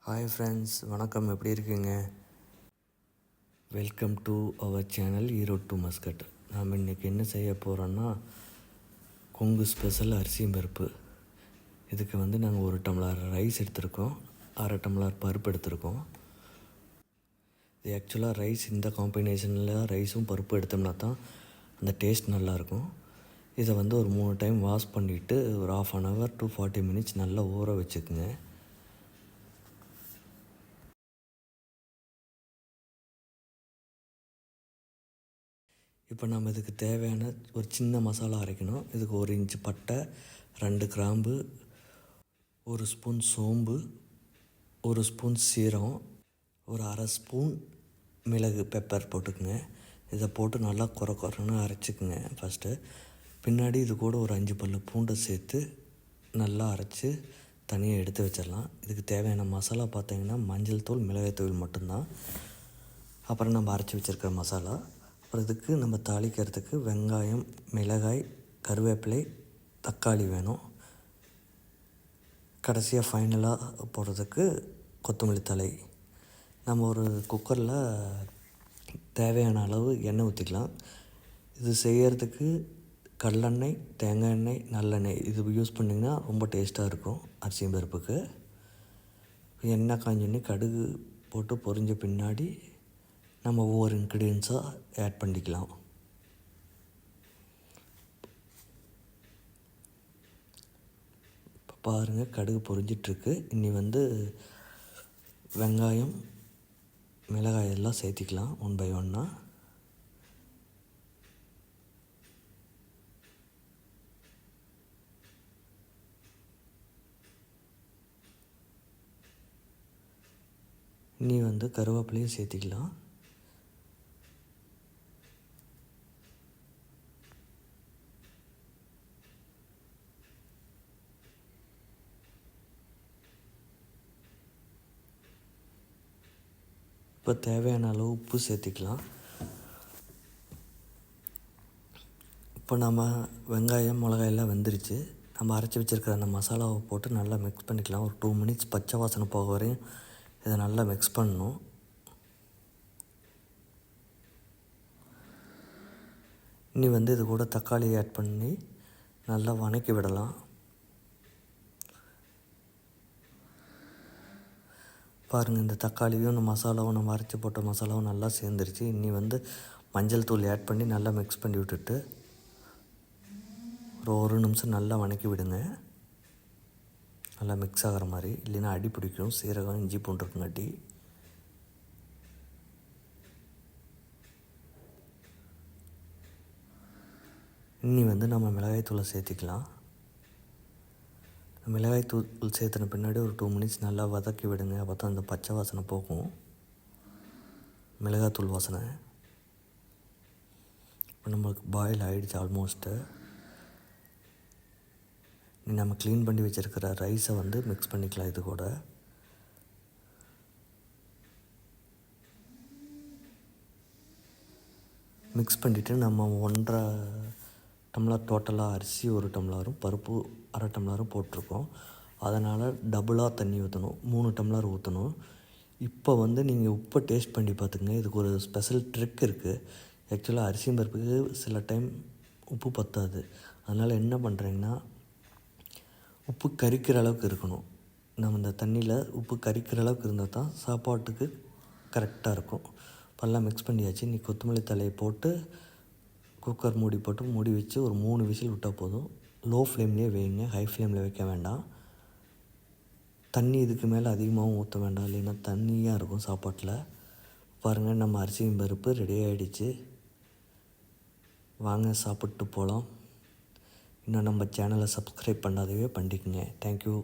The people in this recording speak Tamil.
ஹாய் ஃப்ரெண்ட்ஸ், வணக்கம். எப்படி இருக்கீங்க? Welcome to our channel Erode to Muscat. நாம் இன்றைக்கி என்ன செய்ய போகிறோன்னா, கொங்கு ஸ்பெஷல் அரிசியும் பருப்பு. இதுக்கு நாங்கள் 1 டம்ளர் ரைஸ் எடுத்திருக்கோம், 1/2 டம்ளர் பருப்பு எடுத்திருக்கோம். இது ஆக்சுவலாக ரைஸ் இந்த காம்பினேஷனில் ரைஸும் பருப்பு எடுத்தோம்னா தான் அந்த டேஸ்ட் நல்லாயிருக்கும். இதை ஒரு 3 டைம் வாஷ் பண்ணிவிட்டு ஒரு 1/2 hour to 40 minutes நல்லா ஊற வச்சுக்குங்க. இப்போ நம்ம இதுக்கு தேவையான ஒரு சின்ன மசாலா அரைக்கணும். இதுக்கு 1 inch பட்டை, 2 கிராம்பு, 1 ஸ்பூன் சோம்பு, 1 ஸ்பூன் சீரகம், ஒரு 1/2 ஸ்பூன் மிளகு பெப்பர் போட்டுக்குங்க. இதை போட்டு நல்லா குறைன்னு அரைச்சிக்குங்க ஃபஸ்ட்டு. பின்னாடி இது கூட ஒரு 5 பல்லு பூண்டை சேர்த்து நல்லா அரைச்சி தனியாக எடுத்து வச்சிடலாம். இதுக்கு தேவையான மசாலா பார்த்திங்கன்னா மஞ்சள் தூள், மிளகாய் தூள் மட்டும்தான். அப்புறம் நம்ம அரைச்சி வச்சுருக்கிற மசாலா. அப்புறம் இதுக்கு நம்ம தாளிக்கிறதுக்கு வெங்காயம், மிளகாய், கருவேப்பிலை, தக்காளி வேணும். கடைசியாக ஃபைனலாக போடுறதுக்கு கொத்தமல்லி தழை. நம்ம ஒரு குக்கரில் தேவையான அளவு எண்ணெய் ஊற்றிக்கலாம். இது செய்கிறதுக்கு கடலெண்ணெய், தேங்காய் எண்ணெய், நல்லெண்ணெய் இது யூஸ் பண்ணிங்கன்னா ரொம்ப டேஸ்ட்டாக இருக்கும் அரிசியும் பருப்புக்கு. எண்ணெய் காஞ்சோடனே கடுகு போட்டு பொரிஞ்ச பின்னாடி நம்ம ஒவ்வொரு இன்க்ரீடியன்ஸாக ஆட் பண்ணிக்கலாம். இப்போ பாருங்கள், கடுகு பொரிஞ்சிட்ருக்கு. இனி வெங்காயம், மிளகாய் எல்லாம் சேர்த்திக்கலாம் 1 by 1. இனி கருவேப்பிலையும் சேர்த்திக்கலாம். இப்போ தேவையான அளவு உப்பு சேர்த்திக்கலாம். இப்போ நம்ம வெங்காயம், மிளகாயெல்லாம் வெந்துருச்சு. நம்ம அரைச்சி வச்சுருக்கிற அந்த மசாலாவை போட்டு நல்லா மிக்ஸ் பண்ணிக்கலாம். ஒரு 2 minutes பச்சை வாசனை போக வரையும் இதை நல்லா மிக்ஸ் பண்ணணும். இனி இது கூட தக்காளி ஆட் பண்ணி நல்லா வதக்கி விடலாம். பாருங்கள், இந்த தக்காளியும் இந்த மசாலாவும் நம்ம அரைச்சி போட்ட மசாலாவும் நல்லா சேர்ந்துருச்சு. இனி மஞ்சள் தூள் ஆட் பண்ணி நல்லா மிக்ஸ் பண்ணி விட்டுட்டு ஒரு 1 நிமிஷம் நல்லா வதக்கி விடுங்க. நல்லா மிக்ஸ் ஆகிற மாதிரி, இல்லைன்னா அடி பிடிக்கும். சீரகம், இஞ்சி பூண்டு இருக்குங்காட்டி. இனி நம்ம மிளகாய் தூளை சேர்த்திக்கலாம். மிளகாய் தூள் சேர்த்துன பின்னாடி ஒரு 2 minutes நல்லா வதக்கி விடுங்க. அப்போ தான் அந்த பச்சை வாசனை போகும், மிளகாத்தூள் வாசனை. இப்போ நம்மளுக்கு பாயில் ஆகிடுச்சு ஆல்மோஸ்ட்டு. நம்ம க்ளீன் பண்ணி வச்சுருக்கிற ரைஸை மிக்ஸ் பண்ணிக்கலாம். இது கூட மிக்ஸ் பண்ணிவிட்டு நம்ம 1.5 டம்ளர் டோட்டலாக அரிசி 1 டம்ளரும் பருப்பு 1/2 டம்ளரும் போட்டிருக்கோம். அதனால் டபுளாக தண்ணி ஊற்றணும், 3 டம்ளர் ஊற்றணும். இப்போ நீங்கள் உப்பை டேஸ்ட் பண்ணி பார்த்துங்க. இதுக்கு ஒரு ஸ்பெஷல் ட்ரிக் இருக்குது. ஆக்சுவலாக அரிசியும் பருப்புக்கு சில டைம் உப்பு பத்தாது. அதனால் என்ன பண்ணுறீங்கன்னா, உப்பு கரிக்கிற அளவுக்கு இருக்கணும். நம்ம இந்த தண்ணியில் உப்பு கரிக்கிற அளவுக்கு இருந்தால் தான் சாப்பாட்டுக்கு கரெக்டாக இருக்கும். இப்போல்லாம் மிக்ஸ் பண்ணியாச்சு. இன்றைக்கி கொத்தமல்லி தழையை போட்டு குக்கர் மூடி போட்டு மூடி வச்சு ஒரு 3 விசில் விட்டால் போதும். லோ ஃப்ளேம்லேயே வைங்க, ஹை ஃப்ளேமில் வைக்க வேண்டாம். தண்ணி இதுக்கு மேலே அதிகமாகவும் ஊற்ற வேண்டாம், இல்லைன்னா தண்ணியாக இருக்கும் சாப்பாட்டில். பாருங்கள், நம்ம அரிசியும் பருப்பு ரெடி ஆகிடுச்சு. வாங்க சாப்பிட்டு போகலாம். இன்னும் நம்ம சேனலை சப்ஸ்கிரைப் பண்ணாதவே பண்ணிக்கங்க. தேங்க்யூ.